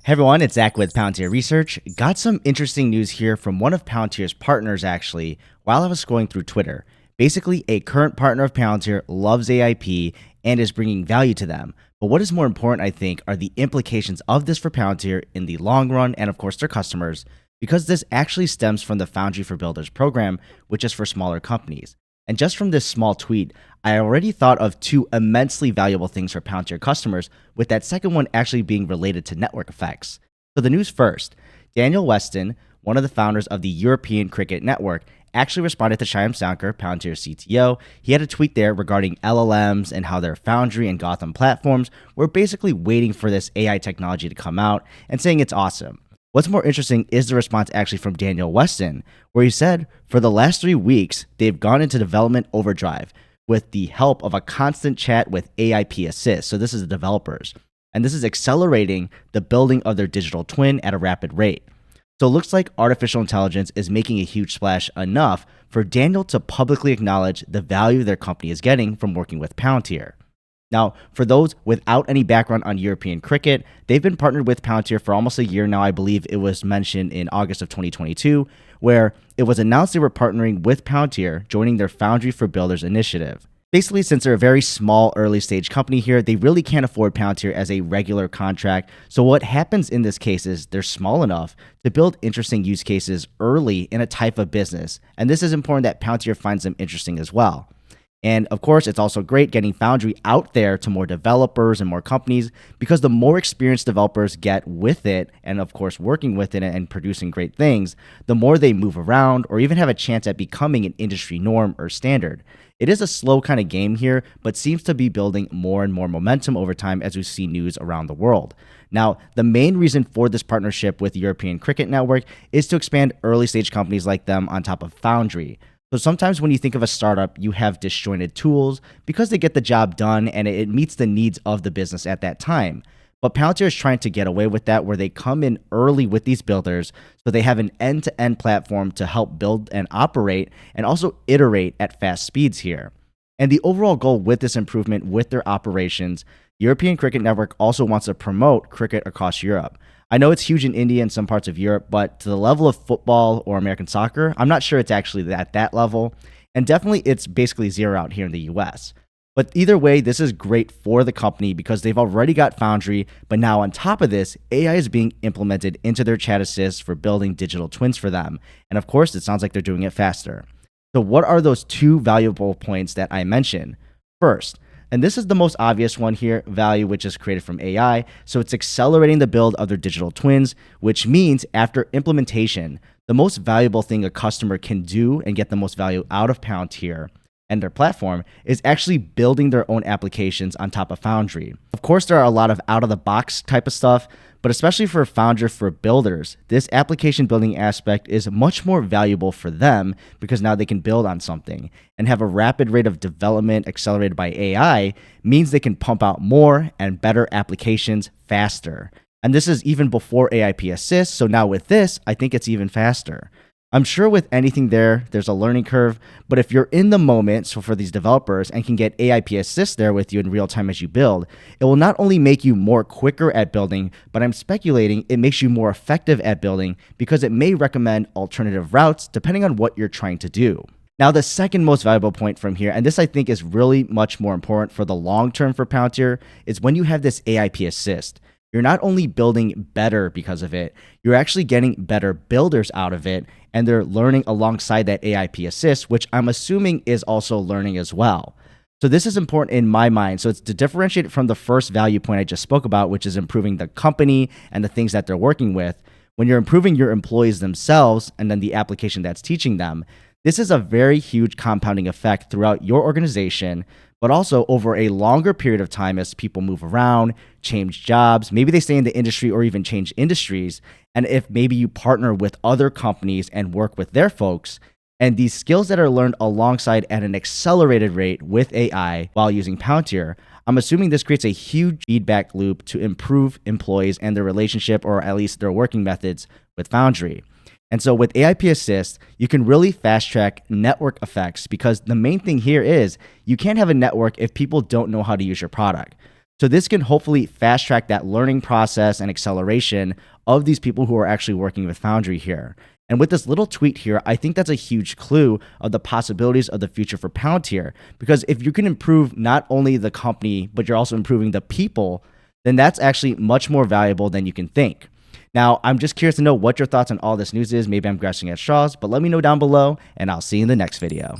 Hey everyone, it's Zach with Palantir Research. Got some interesting news here from one of Palantir's partners actually while I was scrolling through Twitter. Basically, a current partner of Palantir loves AIP and is bringing value to them. But what is more important, I think, are the implications of this for Palantir in the long run and, of course, their customers, because this actually stems from the Foundry for Builders program, which is for smaller companies. And just from this small tweet, I already thought of two immensely valuable things for Palantir customers, with that second one actually being related to network effects. So the news first, Daniel Weston, one of the founders of the European Cricket Network, actually responded to Shyam Sankar, Palantir's CTO. He had a tweet there regarding LLMs and how their Foundry and Gotham platforms were basically waiting for this AI technology to come out and saying it's awesome. What's more interesting is the response actually from Daniel Weston, where he said, for the last 3 weeks, they've gone into development overdrive with the help of a constant chat with AIP Assist. So this is the developers. And this is accelerating the building of their digital twin at a rapid rate. So it looks like artificial intelligence is making a huge splash enough for Daniel to publicly acknowledge the value their company is getting from working with Palantir. Now, for those without any background on European cricket, they've been partnered with Palantir for almost a year now. I believe it was mentioned in August of 2022, where it was announced they were partnering with Palantir, joining their Foundry for Builders initiative. Basically, since they're a very small early stage company here, they really can't afford Palantir as a regular contract. So what happens in this case is they're small enough to build interesting use cases early in a type of business. And this is important that Palantir finds them interesting as well. And of course, it's also great getting Foundry out there to more developers and more companies, because the more experienced developers get with it, and of course working with it and producing great things, the more they move around or even have a chance at becoming an industry norm or standard. It is a slow kind of game here, but seems to be building more and more momentum over time as we see news around the world. Now, the main reason for this partnership with the European Cricket Network is to expand early stage companies like them on top of Foundry. So sometimes when you think of a startup, you have disjointed tools because they get the job done and it meets the needs of the business at that time. But Palantir is trying to get away with that, where they come in early with these builders so they have an end-to-end platform to help build and operate and also iterate at fast speeds here. And the overall goal with this improvement with their operations, European Cricket Network also wants to promote cricket across Europe. I know it's huge in India and some parts of Europe, but to the level of football or American soccer, I'm not sure it's actually at that level. And definitely it's basically zero out here in the US. But either way, this is great for the company because they've already got Foundry, but now on top of this, AI is being implemented into their chat assist for building digital twins for them. And of course, it sounds like they're doing it faster. So what are those two valuable points that I mentioned? First, and this is the most obvious one here, value, which is created from AI. So it's accelerating the build of their digital twins, which means after implementation, the most valuable thing a customer can do and get the most value out of Palantir and their platform is actually building their own applications on top of Foundry. Of course, there are a lot of out-of-the-box type of stuff, but especially for Foundry for Builders, this application building aspect is much more valuable for them because now they can build on something and have a rapid rate of development accelerated by AI means they can pump out more and better applications faster. And this is even before AIP Assist, so now with this, I think it's even faster. I'm sure with anything there's a learning curve, but if you're in the moment, so for these developers, and can get AIP Assist there with you in real time as you build, it will not only make you more quicker at building, but I'm speculating it makes you more effective at building because it may recommend alternative routes depending on what you're trying to do. Now, the second most valuable point from here, and this I think is really much more important for the long term for Palantir, is when you have this AIP Assist. You're not only building better because of it, you're actually getting better builders out of it, and they're learning alongside that AIP Assist, which I'm assuming is also learning as well. So this is important in my mind. So it's to differentiate it from the first value point I just spoke about, which is improving the company and the things that they're working with. When you're improving your employees themselves and then the application that's teaching them, this is a very huge compounding effect throughout your organization, but also over a longer period of time as people move around, change jobs, maybe they stay in the industry or even change industries. And if maybe you partner with other companies and work with their folks, and these skills that are learned alongside at an accelerated rate with AI while using Palantir, I'm assuming this creates a huge feedback loop to improve employees and their relationship, or at least their working methods with Foundry. And so with AIP Assist, you can really fast track network effects because the main thing here is you can't have a network if people don't know how to use your product. So this can hopefully fast track that learning process and acceleration of these people who are actually working with Foundry here. And with this little tweet here, I think that's a huge clue of the possibilities of the future for Palantir. Because if you can improve not only the company, but you're also improving the people, then that's actually much more valuable than you can think. Now, I'm just curious to know what your thoughts on all this news is. Maybe I'm grasping at straws, but let me know down below, and I'll see you in the next video.